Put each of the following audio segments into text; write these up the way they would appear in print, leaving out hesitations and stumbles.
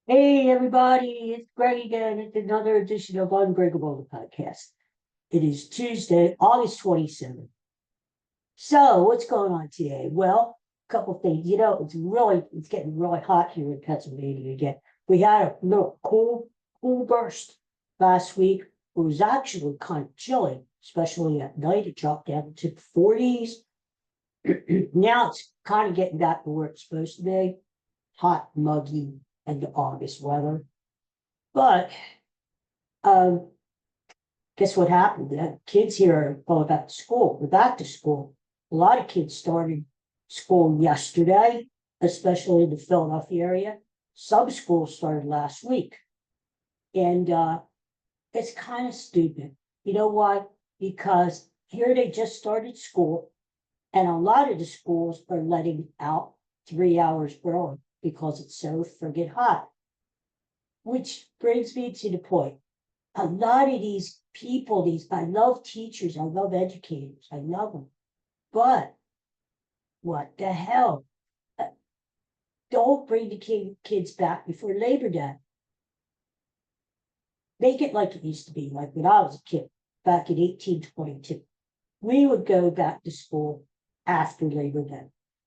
Hey everybody, it's Greg again. It's another edition of Unbreakable, the podcast. It is Tuesday, August 27th. So what's going on today? Well, a couple things. It's getting really hot here in Pennsylvania again. We had a little cool burst last week. It was actually kind of chilly, especially at night. It dropped down to the 40s. Now it's kind of getting back to where it's supposed to be. Hot, muggy, and August weather. But um, guess what happened? The kids here are going back to school. We're back to school. A lot of kids started school yesterday, especially in the Philadelphia area. Some schools started last week. And it's kind of stupid. You know why? Because here they just started school, and a lot of the schools are letting out 3 hours early because it's so friggin' hot. Which brings me to the point. A lot of these people, I love teachers, I love educators, I love them. But what the hell? Uh, Don't bring the kids back before Labor Day. Make it like it used to be, like when I was a kid, back in 1822. We would go back to school after Labor Day.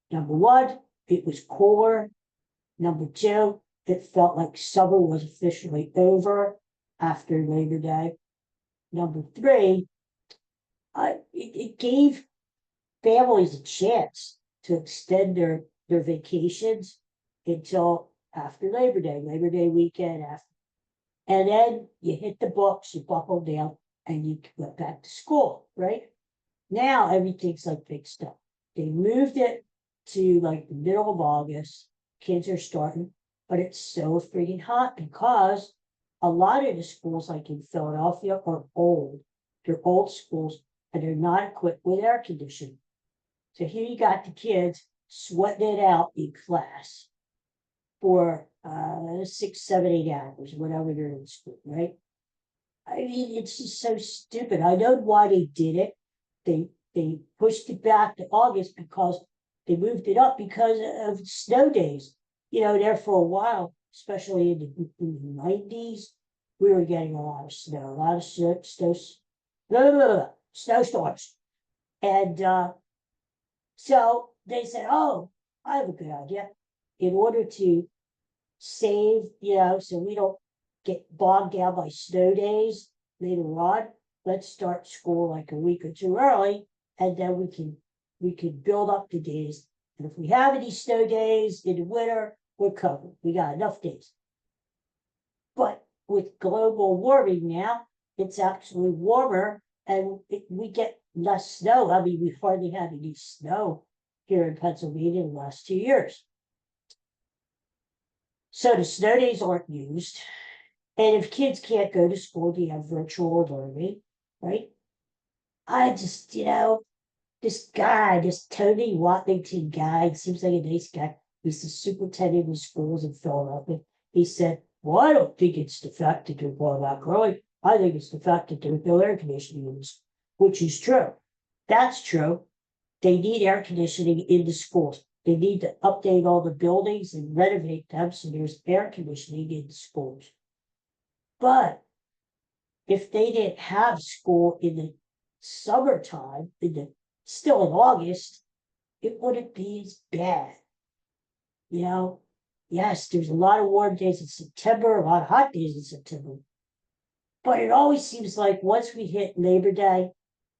Number one, it was cooler. Number two, it felt like summer was officially over after Labor Day. Number three, it gave families a chance to extend their vacations until after Labor Day weekend after. And then you hit the books, you buckle down, and you go back to school, right? Now everything's like big stuff. They moved it to like the middle of August. Kids are starting, but it's so freaking hot because a lot of the schools, like in Philadelphia, are old. They're old schools and they're not equipped with air conditioning. So here you got the kids sweating it out in class for 6, 7, 8 hours, whatever they're in school, right? I mean, it's just so stupid. I know why they did it. They pushed it back to August because they moved it up because of snow days. There for a while, especially in the 90s, we were getting a lot of snow, a lot of snowstorms. And so they said, oh, I have a good idea. In order to save, so we don't get bogged down by snow days later on, let's start school like a week or two early, and then we can build up the days. And if we have any snow days in the winter, we're covered. We got enough days. But with global warming now, it's actually warmer and we get less snow. I mean, we hardly had any snow here in Pennsylvania in the last 2 years. So the snow days aren't used. And if kids can't go to school, you have virtual learning, right? I just, this guy, this Tony Watlington guy, seems like a nice guy. He's the superintendent of schools in Philadelphia. He said, well, I don't think it's the fact that they're going out growing. I think it's the fact that there's no air conditioning in this, which is true. That's true. They need air conditioning in the schools. They need to update all the buildings and renovate them so there's air conditioning in the schools. But if they didn't have school in the summertime, still in August, it wouldn't be as bad. You know, yes, there's a lot of warm days in September, a lot of hot days in September. But it always seems like once we hit Labor Day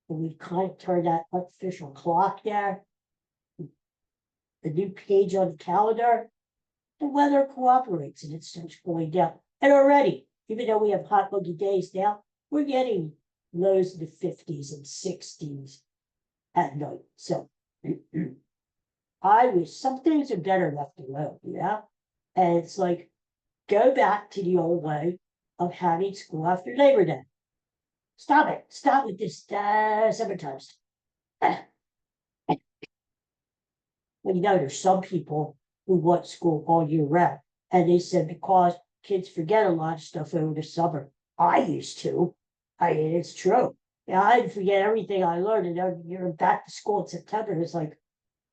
and we kind of turn that official clock there, the new page on the calendar, the weather cooperates and it starts going down. And already, even though we have hot, muggy days now, we're getting lows in the 50s and 60s at night. So I wish some things are better left alone, And it's like, go back to the old way of having school after Labor Day. Stop it. Stop with this summertime stuff. Well, there's some people who want school all year round. And they said because kids forget a lot of stuff over the summer. I used to. I mean, it's true. Yeah, I'd forget everything I learned, and then you're back to school in September. It's like,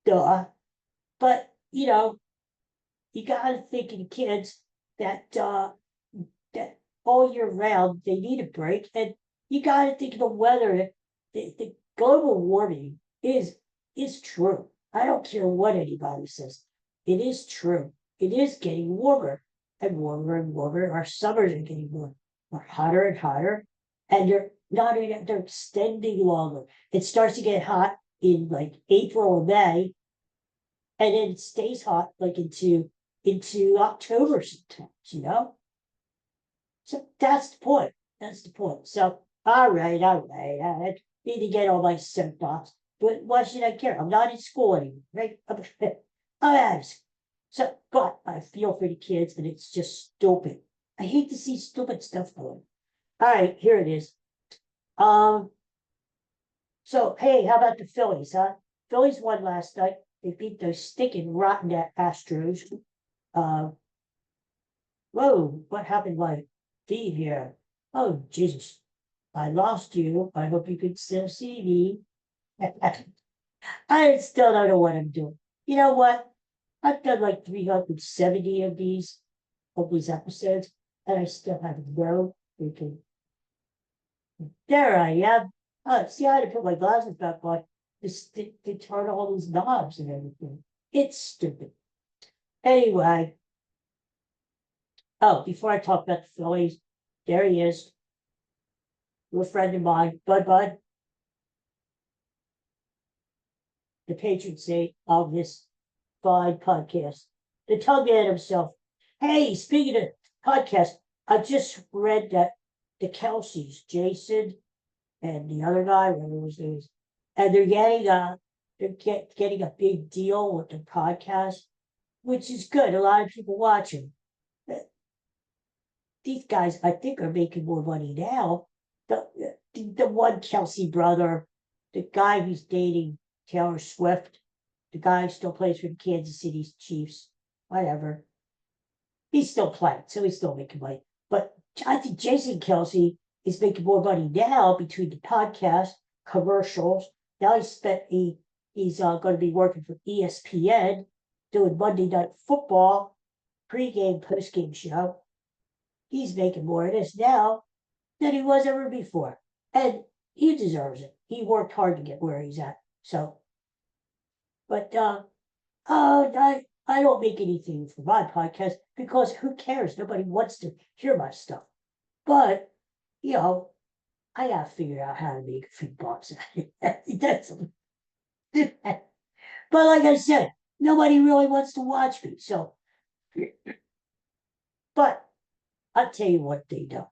duh. But, you got to think of the kids. that all year round they need a break. And you got to think of the weather. The global warming is true. I don't care what anybody says. It is true. It is getting warmer and warmer and warmer. Our summers are getting more hotter and hotter, and they're extending longer. It starts to get hot in like April or May, and then it stays hot like into October sometimes, So that's the point. That's the point. So all right. I need to get all my soapbox. But why should I care? I'm not in school anymore, right? I'm out of school. So God, I feel for the kids, and it's just stupid. I hate to see stupid stuff going. All right, here it is. Um, so hey, how about the Phillies, huh? Phillies won last night. They beat those stinking rotten Astros. Uh, whoa, what happened to my feed here? Oh, Jesus. I lost you. I hope you can still see me. I still don't know what I'm doing. You know what? I've done like 370 of these episodes, and I still have no freaking. There I am. Oh, see, I had to put my glasses back on to turn all these knobs and everything. It's stupid. Anyway, oh, before I talk about the Phillies, there he is, a friend of mine, Bud, the patron saint of this fine podcast, the tug man himself. Hey, speaking of podcast, I just read that the Kelseys, Jason and the other guy, whatever his name is, and getting a big deal with the podcast, which is good. A lot of people watching. These guys, I think, are making more money now. The one Kelsey brother, the guy who's dating Taylor Swift, the guy who still plays for the Kansas City Chiefs, whatever. He's still playing, so he's still making money. But I think Jason Kelsey is making more money now between the podcast, commercials. Now he's going to be working for ESPN, doing Monday Night Football, pregame, postgame show. He's making more of this now than he was ever before. And he deserves it. He worked hard to get where he's at. So, but I don't make anything for my podcast because who cares? Nobody wants to hear my stuff. But, I gotta figure out how to make a few bucks. That's but like I said, nobody really wants to watch me. So, but I'll tell you what they do.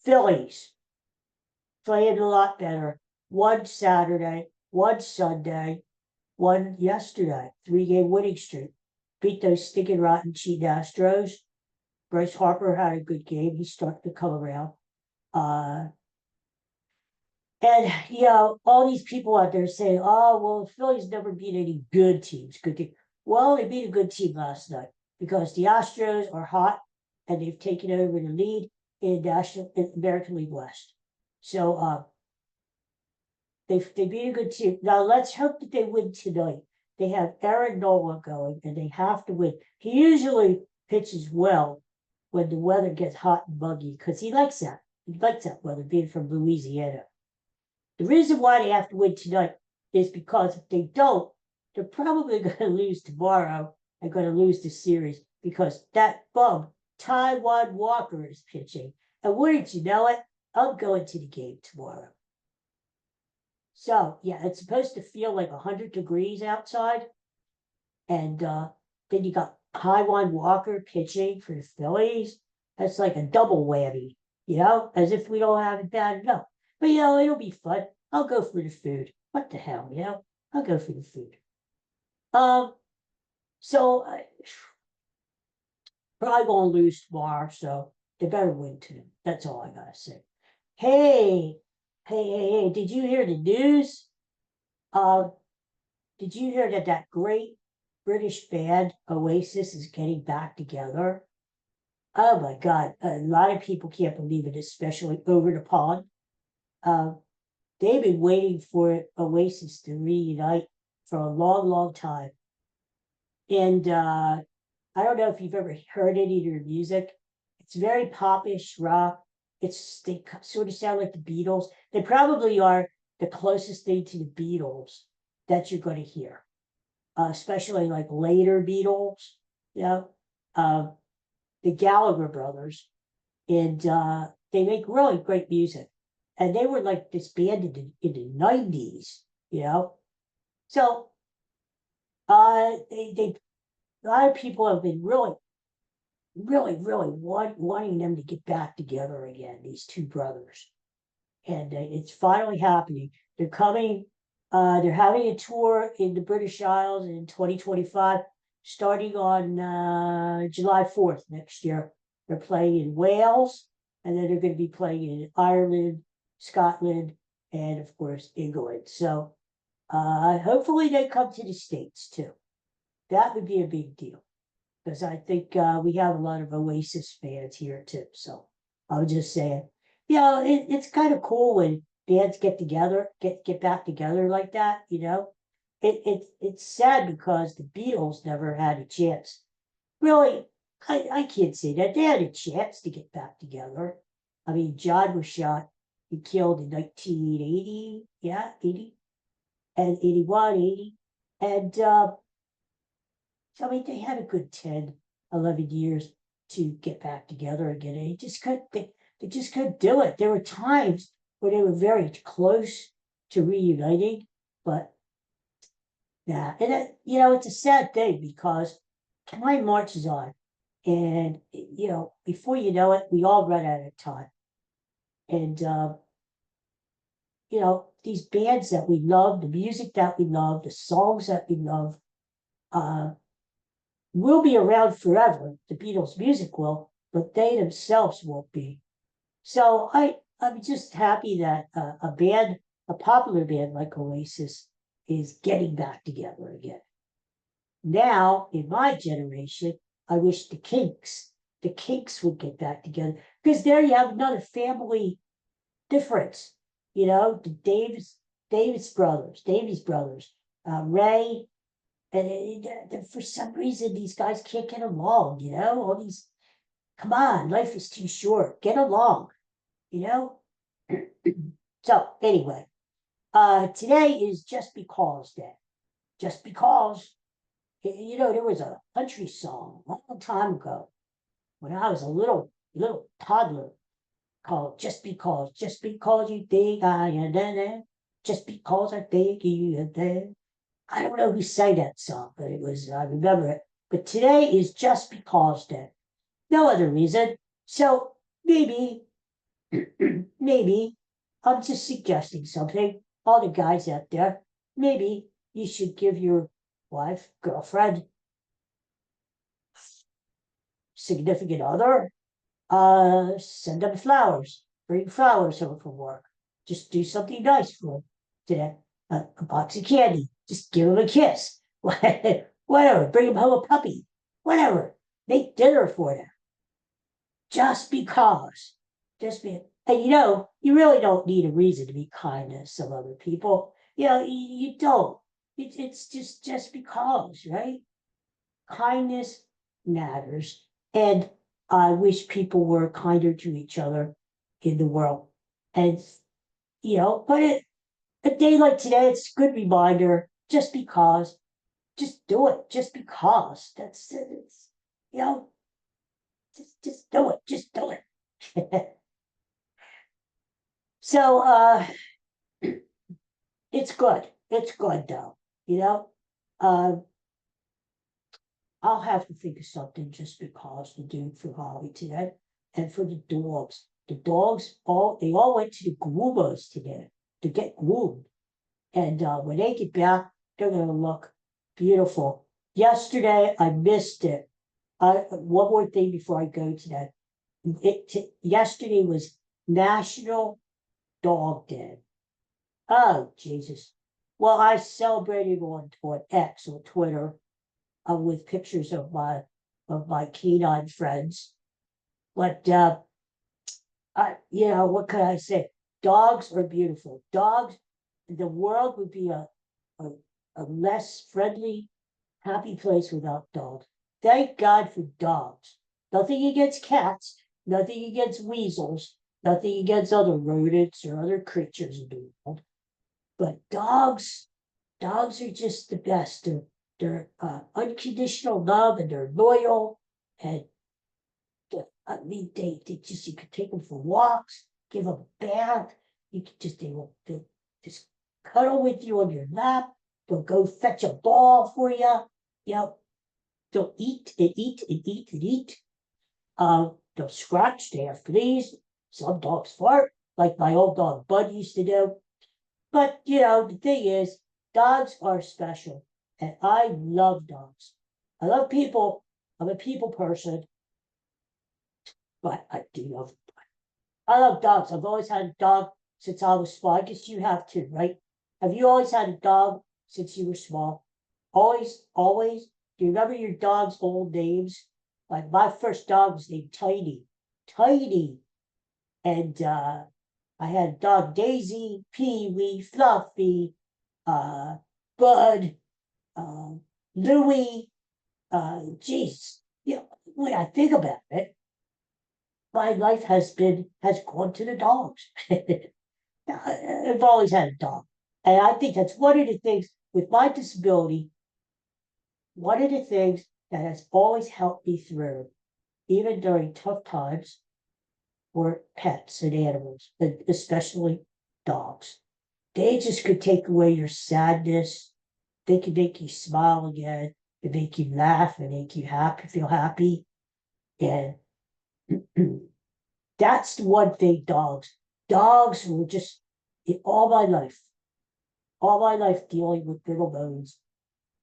Phillies playing a lot better. One Saturday, one Sunday, one yesterday. 3-game winning streak. Beat those stinking rotten cheating Astros. Bryce Harper had a good game. He's starting to come around. And all these people out there saying, "Oh, well, the Phillies never beat any good teams." Good team. Well, they beat a good team last night because the Astros are hot and they've taken over the lead in American League West. So they beat a good team. Now let's hope that they win tonight. They have Aaron Nola going, and they have to win. He usually pitches well when the weather gets hot and muggy because he likes that. He likes that weather, being from Louisiana. The reason why they have to win tonight is because if they don't, they're probably going to lose tomorrow and going to lose the series because that bum, Taiwan Walker, is pitching. And wouldn't you know it, I'm going to the game tomorrow. So, yeah, it's supposed to feel like 100 degrees outside. And then you got Taiwan Walker pitching for the Phillies. That's like a double whammy, as if we don't have it bad enough. But, it'll be fun. I'll go for the food. What the hell, I'll go for the food. So probably going to lose tomorrow, so they better win today. That's all I got to say. Hey, did you hear the news? Did you hear that great British band Oasis is getting back together? Oh my God, a lot of people can't believe it, especially over the pond. They've been waiting for Oasis to reunite for a long, long time. And I I don't know if you've ever heard any of their music. It's very popish rock. They sort of sound like the Beatles. They probably are the closest thing to the Beatles that you're going to hear, especially like later Beatles. You know, uh, the Gallagher brothers, and they make really great music. And they were like disbanded in the 90s. You know, so they a lot of people have been really wanting them to get back together again, these two brothers. And it's finally happening. They're coming, they're having a tour in the British Isles in 2025, starting on July 4th next year. They're playing in Wales, and then they're going to be playing in Ireland, Scotland, and of course, England. So hopefully they come to the States too. That would be a big deal because I think we have a lot of Oasis fans here too. So I was just saying, it's kind of cool when bands get together, get back together like that. It's sad because the Beatles never had a chance. Really, I can't say that they had a chance to get back together. I mean, John was shot, he killed in 1980, yeah, 80 and 81, 80, and so, I mean, they had a good 10, 11 years to get back together again. And they just couldn't do it. There were times where they were very close to reuniting, but yeah. And it's a sad thing because time marches on. And, before you know it, we all run out of time. And, these bands that we love, the music that we love, the songs that we love, uh, will be around forever. The Beatles' music will, but they themselves won't be. So I'm just happy that a popular band like Oasis, is getting back together again. Now, in my generation, I wish the Kinks would get back together because there you have another family difference. The Davies brothers, Ray, and for some reason, these guys can't get along, all these, come on, life is too short, get along, you know? So anyway, today is Just Because Day. Just because, there was a country song a long time ago when I was a little toddler called Just Because You Think I Am There, Just Because I Think You Are There. I don't know who sang that song, but I remember it. But today is Just Because Day. No other reason. So maybe, maybe I'm just suggesting something. All the guys out there, maybe you should give your wife, girlfriend, significant other, send them flowers. Bring flowers home from work. Just do something nice for them today. A box of candy. Just give them a kiss. Whatever. Bring them home a puppy. Whatever. Make dinner for them. Just because. And you really don't need a reason to be kind to some other people. You don't. It's just because, right? Kindness matters. And I wish people were kinder to each other in the world. And, but a day like today, it's a good reminder just because, just do it, just because. That's it. You know, just do it, just do it. So it's good. It's good though, you know. Uh, I'll have to think of something just because to do for Holly today. And for the dogs. The dogs they all went to the groomers today to get groomed. And when they get back, they're gonna look beautiful. Yesterday I missed it. One more thing before I go to that. Yesterday was National Dog Day. Oh, Jesus. Well, I celebrated on X or Twitter with pictures of my canine friends. But what can I say? Dogs are beautiful. Dogs, the world would be a less friendly, happy place without dogs. Thank God for dogs. Nothing against cats, nothing against weasels, nothing against other rodents or other creatures in the world. But dogs are just the best. They're unconditional love and they're loyal. And I mean, they just, you could take them for walks, give them a bath. You could just, they'll just cuddle with you on your lap. They'll go fetch a ball for you. You know, they'll eat and eat and eat and eat. They'll scratch, they have fleas. Some dogs fart, like my old dog Bud used to do. But, the thing is, dogs are special. And I love dogs. I love people. I'm a people person, but I love dogs. I've always had a dog since I was small. I guess you have too, right? Have you always had a dog since you were small? Always, always? Do you remember your dog's old names? Like my first dog was named Tiny. Tiny. And I had dog Daisy, Pee Wee, Fluffy, Bud, uh, Louie. Geez, when I think about it, my life has gone to the dogs. I've always had a dog. And I think that's one of the things with my disability, one of the things that has always helped me through, even during tough times, were pets and animals, especially dogs. They just could take away your sadness. They could make you smile again. They make you laugh and make you happy, feel happy. And that's the one thing dogs were just in all my life dealing with little bones,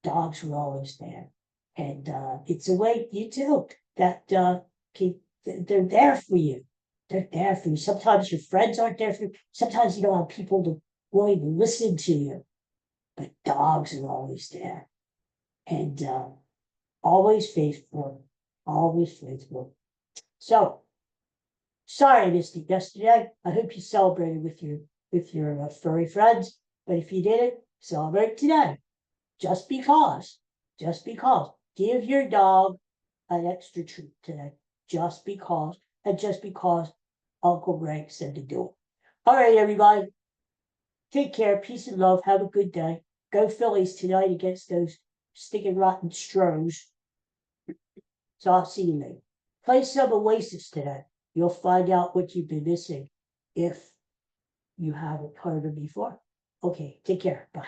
dogs were always there. And it's a way you too that they're there for you. They're there for you. Sometimes your friends aren't there for you. Sometimes you don't have people to really listen to you. But dogs are always there. And always faithful. Always faithful. So sorry I missed it yesterday. I hope you celebrated with your furry friends. But if you didn't, celebrate today. Just because. Just because. Give your dog an extra treat today. Just because. And just because Uncle Greg said to do it. All right, everybody. Take care. Peace and love. Have a good day. Go Phillies tonight against those stinking rotten Stros. So I'll see you later. Play some Oasis today. You'll find out what you've been missing if you haven't heard them before. Okay, take care. Bye.